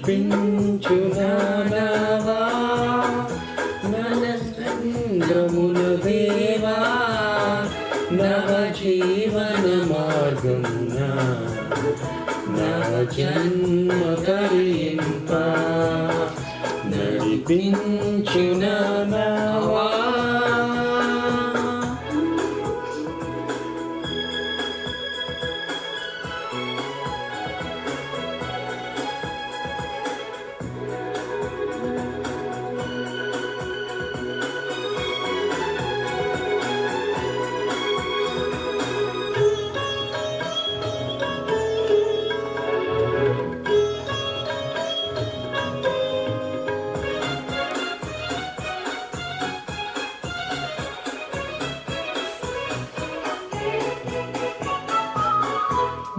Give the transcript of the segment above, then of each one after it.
నడిపించు నావా నవచంద్రముల దేవా నవ జీవన మార్గమున నవ జన్మ కలింప నడిపించు నావా.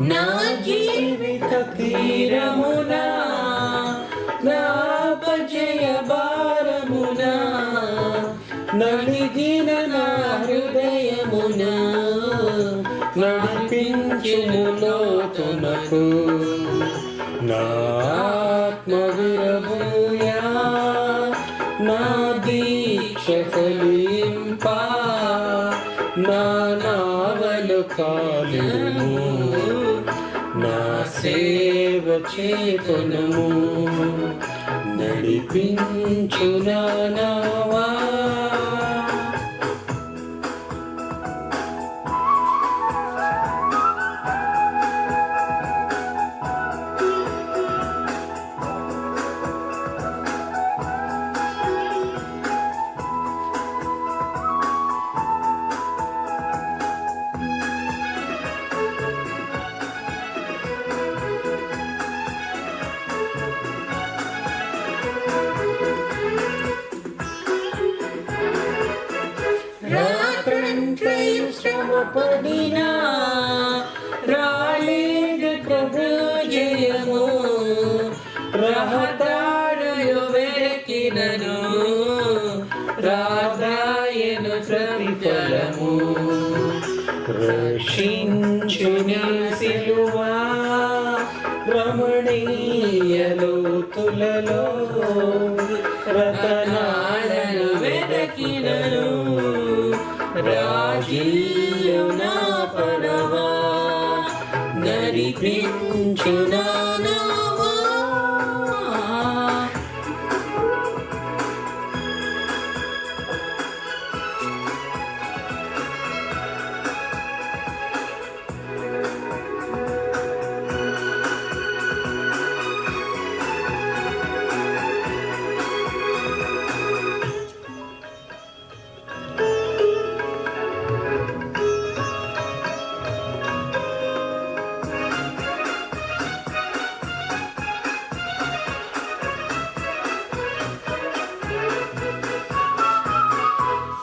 నా జీవిత తీరమున నా అపజయ భారమున నలిగిన నా హృదయమున నడిపించుము లోతునకు నా ఆత్మ విరబూయా నా దీక్ష ఫలింప నా నావలు కాలుము నా సేవ చేతునము నడిపించు నావా. రాత్రంతయు శ్రమపడినా రాలేదు ప్రభు జయము రహదారులు వెతికినను రాదాయను ప్రతిఫలము రక్షించు నీ సిలువా రమణీయ లోతులలో రతనాలను వెతికినను రాజీయు నా పడవా నడిపించు నావా.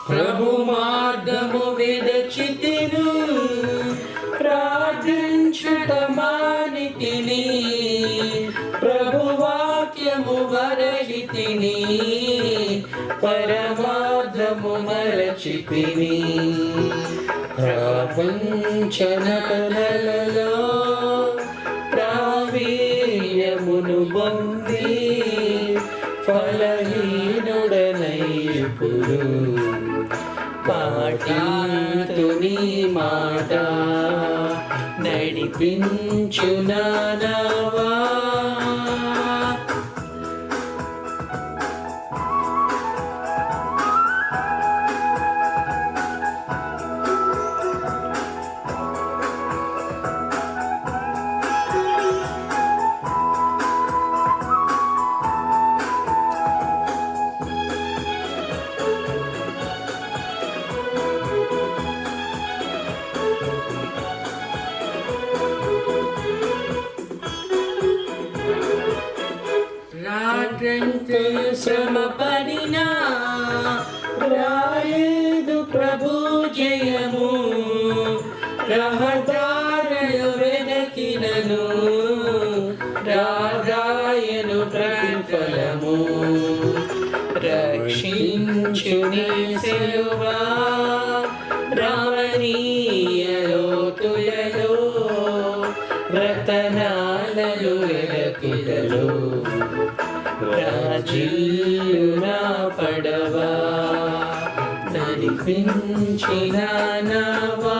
ప్రభు మార్గము విదచితిను ప్రార్థించుట మానితిని ప్రభు వాక్యము వరహితిని పరమార్థము మరచితిని ప్రపంచ నటనలలో ప్రావీణ్యమును పొంది ఫలహీనుడనైపుడు పాటితుని మాట నడిపించు నావా. రాత్రంతయు శ్రమపడినా రాలేదు ప్రభు జయము రహదారులు వెతికినను రాదాయను ప్రతిఫలము రక్షించు నీ సిలువా రమణీయ లోతులలో రతనాలను వెతికినను రాజీయునా పడవా నడిపించిన నావా